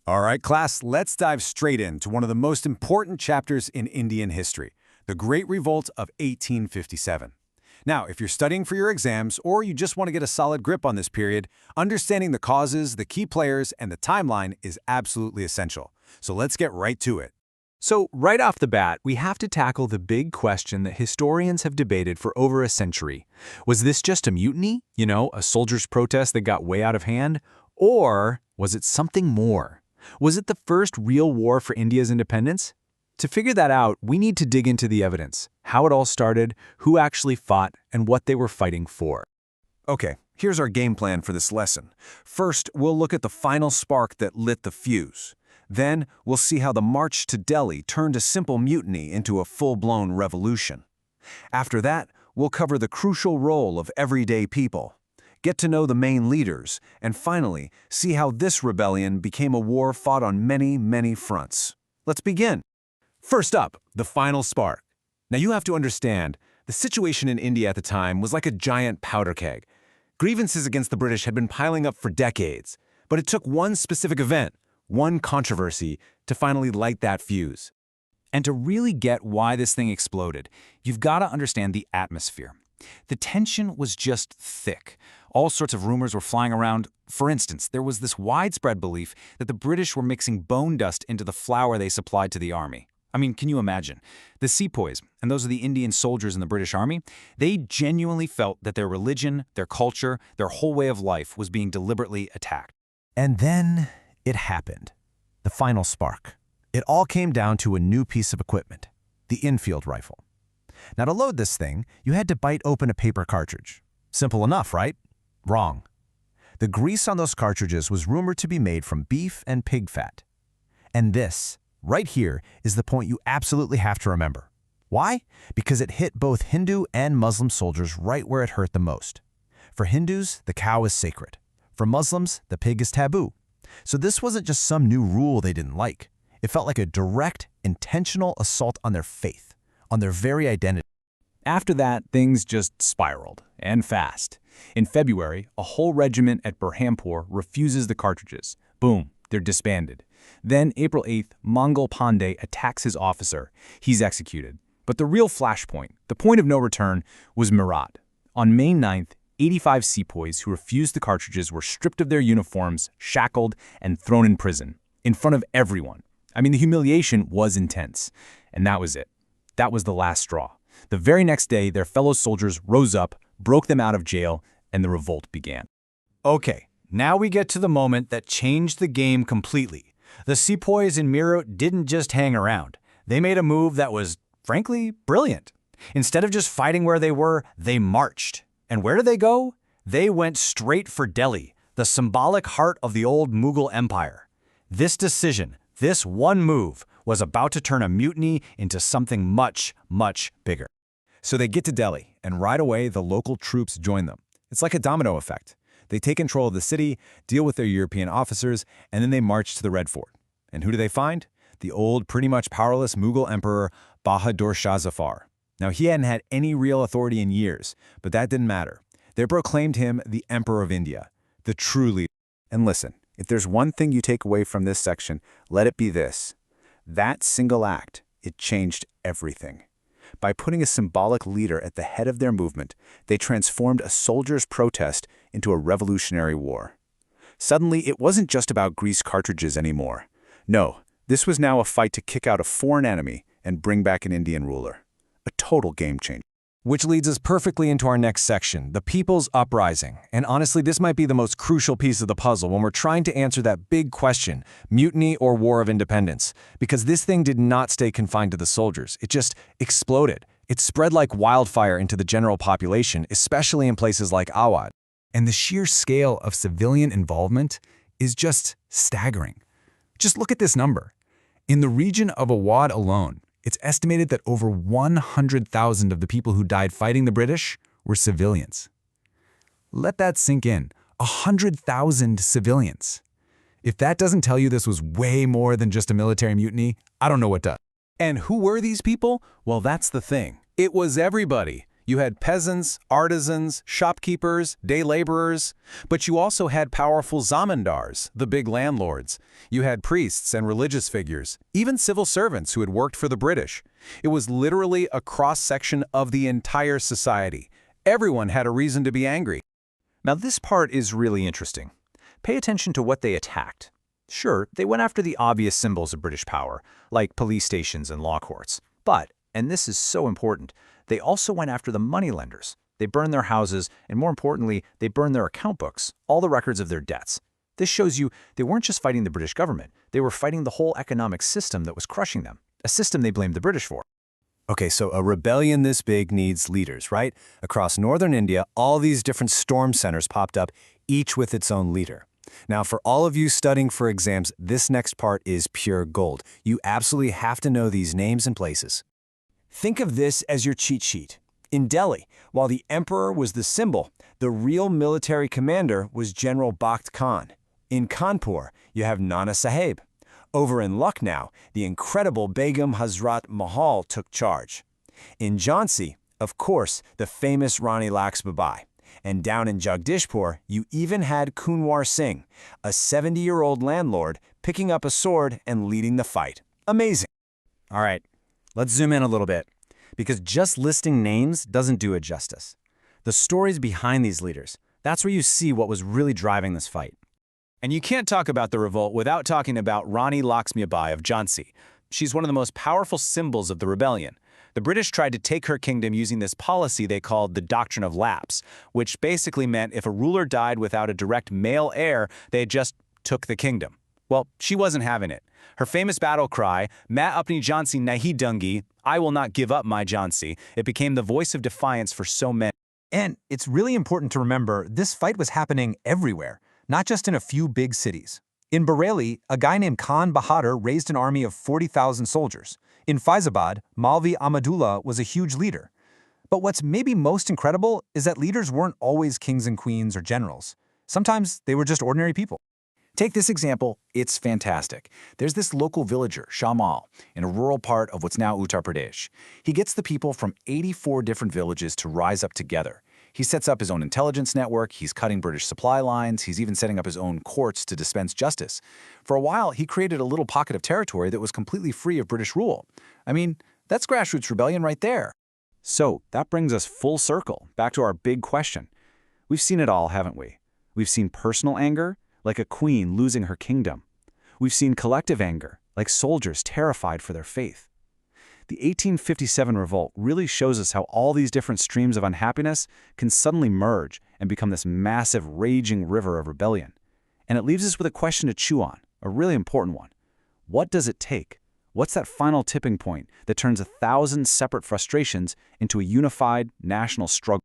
All right, class, let's dive straight into one of the most important chapters in Indian history, the Great Revolt of 1857. Now, if you're studying for your exams or you just want to get a solid grip on this period, understanding the causes, the key players, and the timeline is absolutely essential. So let's get right to it. So right off the bat, we have to tackle the big question that historians have debated for over a century. Was this just a mutiny? A soldier's protest that got way out of hand? Or was it something more? Was it the first real war for India's independence? To figure that out, we need to dig into the evidence, how it all started, who actually fought, and what they were fighting for. Okay, here's our game plan for this lesson. First, we'll look at the final spark that lit the fuse. Then, we'll see how the march to Delhi turned a simple mutiny into a full-blown revolution. After that, we'll cover the crucial role of everyday people, get to know the main leaders, and finally, see how this rebellion became a war fought on many, many fronts. Let's begin. First up, the final spark. Now you have to understand, the situation in India at the time was like a giant powder keg. Grievances against the British had been piling up for decades, but it took one specific event, one controversy, to finally light that fuse. And to really get why this thing exploded, you've got to understand the atmosphere. The tension was just thick. All sorts of rumors were flying around. For instance, there was this widespread belief that the British were mixing bone dust into the flour they supplied to the army. I mean, can you imagine? The sepoys, and those are the Indian soldiers in the British Army, they genuinely felt that their religion, their culture, their whole way of life was being deliberately attacked. And then it happened. The final spark. It all came down to a new piece of equipment, the infield rifle. Now to load this thing, you had to bite open a paper cartridge. Simple enough, right? Wrong. The grease on those cartridges was rumored to be made from beef and pig fat. And this, right here, is the point you absolutely have to remember. Why? Because it hit both Hindu and Muslim soldiers right where it hurt the most. For Hindus, the cow is sacred. For Muslims, the pig is taboo. So this wasn't just some new rule they didn't like. It felt like a direct, intentional assault on their faith, on their very identity. After that, things just spiraled, and fast. In February, a whole regiment at Berhampur refuses the cartridges. Boom, they're disbanded. Then, April 8th, Mangal Pandey attacks his officer. He's executed. But the real flashpoint, the point of no return, was Meerut. On May 9th, 85 sepoys who refused the cartridges were stripped of their uniforms, shackled, and thrown in prison, in front of everyone. I mean, the humiliation was intense. And that was it. That was the last straw. The very next day, their fellow soldiers rose up, broke them out of jail, and the revolt began. Okay, now we get to the moment that changed the game completely. The sepoys in Meerut didn't just hang around. They made a move that was, frankly, brilliant. Instead of just fighting where they were, they marched. And where did they go? They went straight for Delhi, the symbolic heart of the old Mughal Empire. This decision, this one move, was about to turn a mutiny into something much, much bigger. So they get to Delhi, and right away the local troops join them. It's like a domino effect. They take control of the city, deal with their European officers, and then they march to the Red Fort. And who do they find? The old, pretty much powerless Mughal emperor Bahadur Shah Zafar. Now, he hadn't had any real authority in years, but that didn't matter. They proclaimed him the Emperor of India, the true leader. And listen, if there's one thing you take away from this section, let it be this. That single act, it changed everything. By putting a symbolic leader at the head of their movement, they transformed a soldier's protest into a revolutionary war. Suddenly, it wasn't just about grease cartridges anymore. No, this was now a fight to kick out a foreign enemy and bring back an Indian ruler. A total game changer. Which leads us perfectly into our next section, the People's Uprising. And honestly, this might be the most crucial piece of the puzzle when we're trying to answer that big question, mutiny or war of independence. Because this thing did not stay confined to the soldiers. It just exploded. It spread like wildfire into the general population, especially in places like Awadh. And the sheer scale of civilian involvement is just staggering. Just look at this number. In the region of Awadh alone, it's estimated that over 100,000 of the people who died fighting the British were civilians. Let that sink in. 100,000 civilians. If that doesn't tell you this was way more than just a military mutiny, I don't know what does. And who were these people? Well, that's the thing. It was everybody. You had peasants, artisans, shopkeepers, day laborers, but you also had powerful zamindars, the big landlords. You had priests and religious figures, even civil servants who had worked for the British. It was literally a cross-section of the entire society. Everyone had a reason to be angry. Now this part is really interesting. Pay attention to what they attacked. Sure, they went after the obvious symbols of British power, like police stations and law courts. But, and this is so important, they also went after the moneylenders. They burned their houses, and more importantly, they burned their account books, all the records of their debts. This shows you they weren't just fighting the British government, they were fighting the whole economic system that was crushing them, a system they blamed the British for. Okay, so a rebellion this big needs leaders, right? Across northern India, all these different storm centers popped up, each with its own leader. Now, for all of you studying for exams, this next part is pure gold. You absolutely have to know these names and places. Think of this as your cheat sheet. In Delhi, while the emperor was the symbol, the real military commander was General Bakht Khan. In Kanpur, you have Nana Sahib. Over in Lucknow, the incredible Begum Hazrat Mahal took charge. In Jhansi, of course, the famous Rani Laxmibai. And down in Jagdishpur, you even had Kunwar Singh, a 70-year-old landlord, picking up a sword and leading the fight. Amazing. All right, let's zoom in a little bit, because just listing names doesn't do it justice. The stories behind these leaders, that's where you see what was really driving this fight. And you can't talk about the revolt without talking about Rani Laxmibai of Jhansi. She's one of the most powerful symbols of the rebellion. The British tried to take her kingdom using this policy they called the Doctrine of Lapse, which basically meant if a ruler died without a direct male heir, they just took the kingdom. Well, she wasn't having it. Her famous battle cry, "Main apni Jhansi nahi dungi," I will not give up my Jhansi, it became the voice of defiance for so many. And it's really important to remember this fight was happening everywhere, not just in a few big cities. In Bareilly, a guy named Khan Bahadur raised an army of 40,000 soldiers. In Faizabad, Maulvi Ahmadullah was a huge leader. But what's maybe most incredible is that leaders weren't always kings and queens or generals. Sometimes they were just ordinary people. Take this example, it's fantastic. There's this local villager, Shamal, in a rural part of what's now Uttar Pradesh. He gets the people from 84 different villages to rise up together. He sets up his own intelligence network, he's cutting British supply lines, he's even setting up his own courts to dispense justice. For a while, he created a little pocket of territory that was completely free of British rule. I mean, that's grassroots rebellion right there. So that brings us full circle, back to our big question. We've seen it all, haven't we? We've seen personal anger, like a queen losing her kingdom. We've seen collective anger, like soldiers terrified for their faith. The 1857 revolt really shows us how all these different streams of unhappiness can suddenly merge and become this massive, raging river of rebellion. And it leaves us with a question to chew on, a really important one. What does it take? What's that final tipping point that turns 1,000 separate frustrations into a unified national struggle?